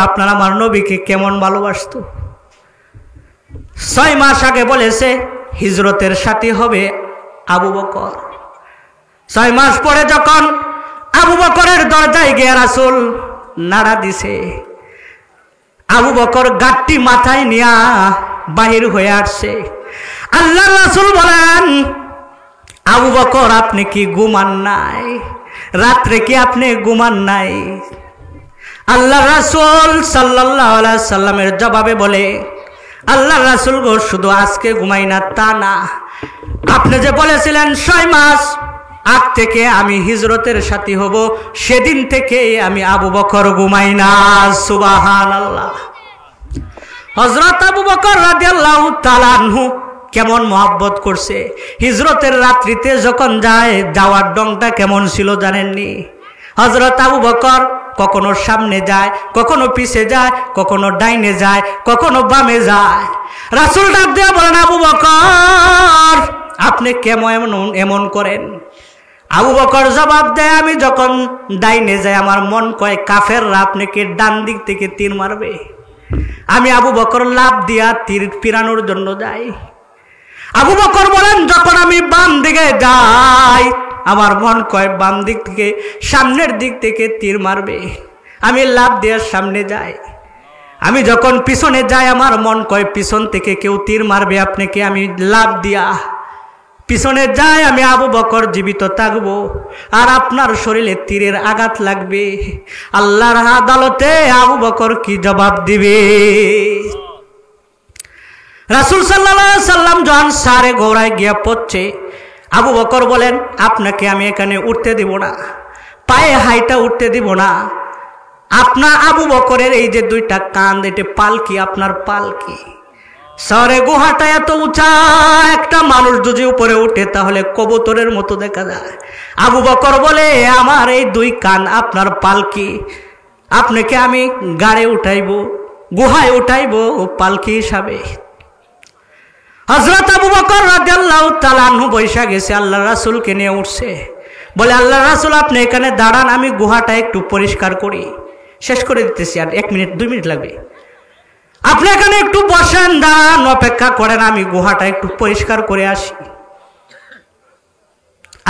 আপনারা আমার নবীকে কেমন ভালোবাসতো। 6 মাস আগে বলেছে হিজরতের সাথী হবে আবু বকর। 6 মাস পরে যখন আবু বকরের দরজায় গিয়ে রাসূল নাড়া দিছে, আবু বকর গাঁটটি মাথায় নিয়া বাহির হয়ে আসছে। আল্লাহর রাসূল বলেন, আবু বকর আপনি কি ঘুমান নাই? রাত্রে কি আপনি ঘুমান নাই? আল্লাহ রাসূল সাল্লাল্লাহু আলাইহি সাল্লামের জবাবে বলে, আল্লাহ রাসূল গো শুধু আজকে ঘুমাই না তা না, আপনি যে বলেছিলেন 6 মাস আগ থেকে আমি হিজরতের সাথী হব, সেদিন থেকে আমি আবু বকর ঘুমাই না। সুবহানাল্লাহ। হযরত আবু বকর রাদিয়াল্লাহু তাআলা আনহু কেমন মহব্বত করছে। হিজরতের রাত্রিতে যখন যায়, যাওয়ার ডংটা কেমন ছিল জানেননি? হযরত আবু বকর কখনো সামনে যায়, কখনো পিছে যায়, কখনো ডাইনে যায়, কখনো বামে যায়। রাসূল ডাক দিয়ে বলেন, আবু বকর আপনি কেমন এমন করেন? আবু বকর জবাব দেয়, আমি যখন ডাইনে যাই আমার মন কয় কাফেররা আপনাকে ডান দিক থেকে তীর মারবে, আমি আবু বকর লাফ দিয়া তীর পিরানোর জন্য যাই। আবু বকর বলেন, যখন আমি বাম দিকে যাই আমার মন কয় বাম দিক থেকে সামনের দিক থেকে তীর মারবে, আমি লাফ দিয়ে সামনে যাই। আমি যখন পিছনে যাই আমার মন কয় পিছন থেকে কেউ তীর মারবে আপনাকে, আমি লাফ দিয়া পিছনে যাই। আমি আবু বকর জীবিত থাকবো আর আপনার শরীরে তীরের আঘাত লাগবে। আল্লাহর আদালতে আবু বকর কি জবাব দিবে? রাসূল সাল্লাল্লাহু আলাইহি সাল্লাম যখন সারে ঘোড়ায় গিয়া পড়ছে, আবু বকর বলেন, আপনাকে আমি এখানে উঠতে দিব না, পায়ে হাইটা উঠতে দিব না। আপনার আবু বকরের এই যে 2টা কান, এটা পালকি, আপনার পালকি। শহরে গুহাটা এত উঁচা, একটা মানুষ যদি উপরে উঠে তাহলে কবুতরের মতো দেখা যায়। আবু বকর বলে, আমার এই 2 কান আপনার পালকি, আপনাকে আমি গাড়ে উঠাইব, গুহায় উঠাইব পালকি হিসাবে। হযরত আবু বকর রাদিয়াল্লাহু তাআলা আনহু বৈশা গেছে, আল্লাহ রাসূলকে নিয়ে উঠছে। বলে, আল্লাহ রাসূল আপনি এখানে দাঁড়ান, আমি গুহাটা একটু পরিষ্কার করি, শেষ করে দিতেছি, আর 1 মিনিট 2 মিনিট লাগবে। আপনি এখানে একটু বসেন, দাঁড়ান, অপেক্ষা করেন, আমি গুহাটা একটু পরিষ্কার করে আসি।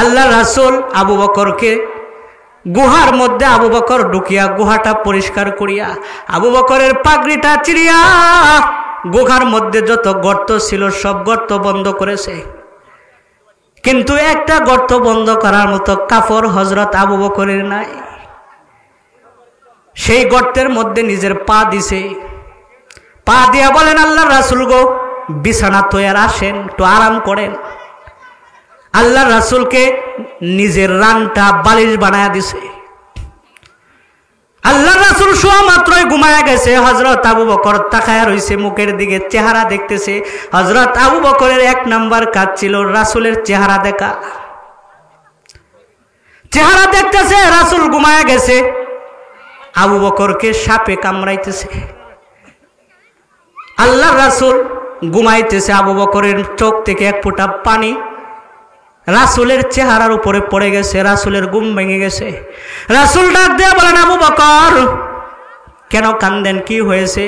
আল্লাহ রাসূল আবু বকরকে গুহার মধ্যে আবু বকর ঢুকিয়া গুহাটা পরিষ্কার করিয়া আবু বকরের পাগড়িটা চিরিয়া গুহার মধ্যে যত গর্ত ছিল সব গর্ত বন্ধ করেছে, কিন্তু একটা গর্ত বন্ধ করার মতো কাপড় হযরত আবু বকরের নাই। সেই গর্তের মধ্যে নিজের পা দিছে, পা দিয়া বলেন, আল্লাহ রাসূল গো বিছানা তৈয়ার আসেন, একটু আরাম করেন। আল্লাহ রাসূলকে নিজের রানটা বালিশ বানায়া দিছে। আল্লাহ রাসূল শোয়া মাত্রই ঘুমায়া গেছে। হযরত আবু বকর তাকায়া রইছে, মুখের দিকে চেহারা দেখতেছে। হযরত আবু বকরের 1 নাম্বার কাজ ছিল রাসূলের চেহারা দেখা। চেহারা দেখতেছে, রাসূল ঘুমায়া গেছে, আবু বকরকে সাপে কামড়াইতেছে। আল্লাহ রাসূল ঘুমাইতেছে, আবু বকরের চোখ থেকে 1 ফোঁটা পানি রাসূলের চেহারার উপরে পড়ে গেছে, রাসূলের ঘুম ভেঙে গেছে। রাসূল ডাক দিয়ে বলেন, আবু বকর কেন কান্দেন, কি হয়েছে?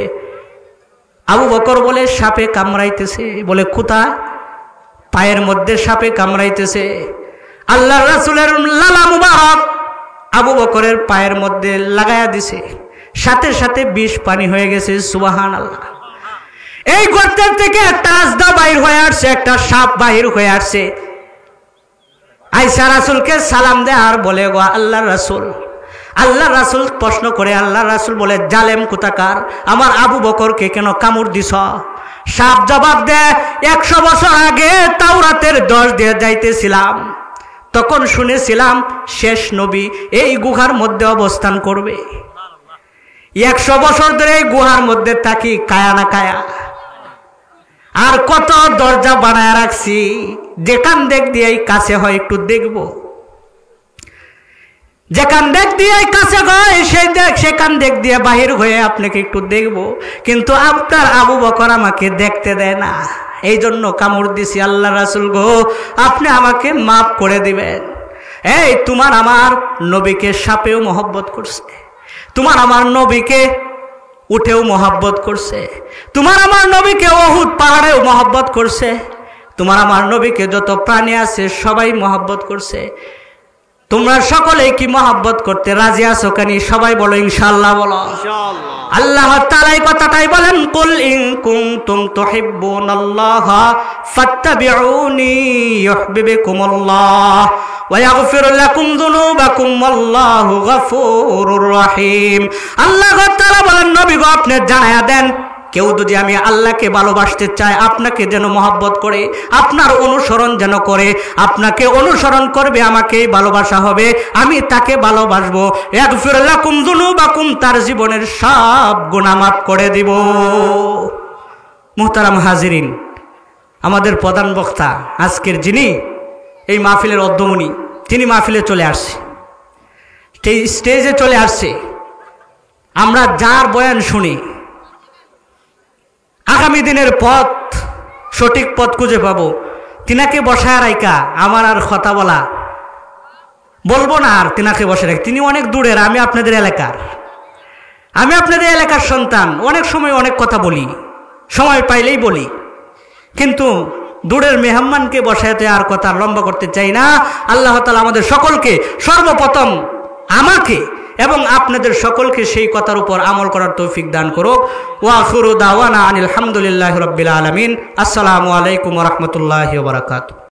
আবু বকর বলে, সাপে কামড়াইতেছে। বলে, কোথায়? পায়ের মধ্যে সাপে কামড়াইতেছে। আল্লাহ রাসূলের লালা মুবারক আবু বকরের পায়ের মধ্যে লাগায়া দিছে, সাথে সাথে বিষ পানি হয়ে গেছে। সুবহানাল্লাহ। এই গর্তের থেকে একটা আজদা বাহির হয়ে আসছে, একটা সাপ বাহির হয়ে আসছে। আয়েশা রাসূলকে সালাম দেয় আর বলে, গো আল্লাহ রাসূল। আল্লাহ রাসূল প্রশ্ন করে, আল্লাহ রাসূল বলে, জালেম কোথাকার, আমার আবু বকরকে কেন কামড় দিছ? সাপ জবাব দেয়, 100 বছর আগে তাওরাতের 10 দিয়ে যাইতেছিলাম, তখন শুনেছিলাম শেষ নবী এই গুহার মধ্যে অবস্থান করবে। 100 বছর ধরে এই গুহার মধ্যে থাকি, কায়া না কায়া। আর কত দরজা বানায় রাখছি, যেখান দেখ দিয়ে কাছে হয় একটু দেখব, যেখান দেখ দিয়ে কাছে হয় সেই দেখ সেখান দেখ দিয়ে বাহির হয়ে আপনাকে একটু দেখব, কিন্তু আপনার আবু বকর আমাকে দেখতে দেয় না। এই জন্য কামড় দিছি। আল্লাহ রাসূল গো, আপনি আমাকে মাফ করে দিবেন। এই তোমার আমার নবীকে সাপেও মহব্বত করছে, তোমার আমার নবীকে উঠেও মহব্বত করছে, তোমার আমার নবীকে উহুদ পাহাড়েও মহব্বত করছে, তোমার আমার নবীকে যত প্রাণী আছে সবাই মহব্বত করছে। তোমরা সকলেই কি মহব্বত করতে রাজি আছো কানি? সবাই বলো ইনশাআল্লাহ বলো। আল্লাহ তাআলা এই কথাটাই বলেন, কুল ইন কুনতুম তুহিব্বুনাল্লাহা ফাত্তাবিউনি ইউহিব্বুকুমুল্লাহ ওয়া ইয়াগফির লাকুম যুনুবাকুম ওয়াল্লাহু গফুরুর রহিম। আল্লাহ তাআলা বলেন, নবী গো আপনি জানায়া দেন, কেউ যদি আমি আল্লাহকে ভালোবাসতে চায়, আপনাকে যেন মহব্বত করে, আপনার অনুসরণ যেন করে, আপনাকে অনুসরণ করবে, আমাকেই ভালোবাসা হবে, আমি তাকে ভালোবাসবো। ইয়াগফির লাকুম যুনুবাকুম, তার জীবনের সব গুনাহ মাফ করে দিব। মুহতারাম হাজিরিন, আমাদের প্রধান বক্তা আজকের যিনি এই মাহফিলের অধ্যমণি, তিনি মাহফিলে চলে আসছে, স্টেজে চলে আসছে। আমরা যার বয়ান শুনি আগামী দিনের পথ, সঠিক পথ খুঁজে পাবো। তিনাকে বসায় রাইকা আমার আর কথা বলবো না, আর তিনাকে বসে রাখি। তিনি অনেক দূরের, আমি আপনাদের এলাকার সন্তান। অনেক সময় অনেক কথা বলি, সময় পাইলেই বলি, কিন্তু দূরের মেহমানকে বসাতে আর কথা লম্বা করতে চাই না। আল্লাহ তাআলা আমাদের সকলকে, সর্বপ্রথম আমাকে এবং আপনাদের সকলকে সেই কথার উপর আমল করার তৌফিক দান করুক। ওয়া আখিরু দাওয়ানা আনিল হামদুলিল্লাহি রাব্বিল আলামিন। আসসালামু আলাইকুম ওয়া রাহমাতুল্লাহি ওয়া বারাকাতুহু।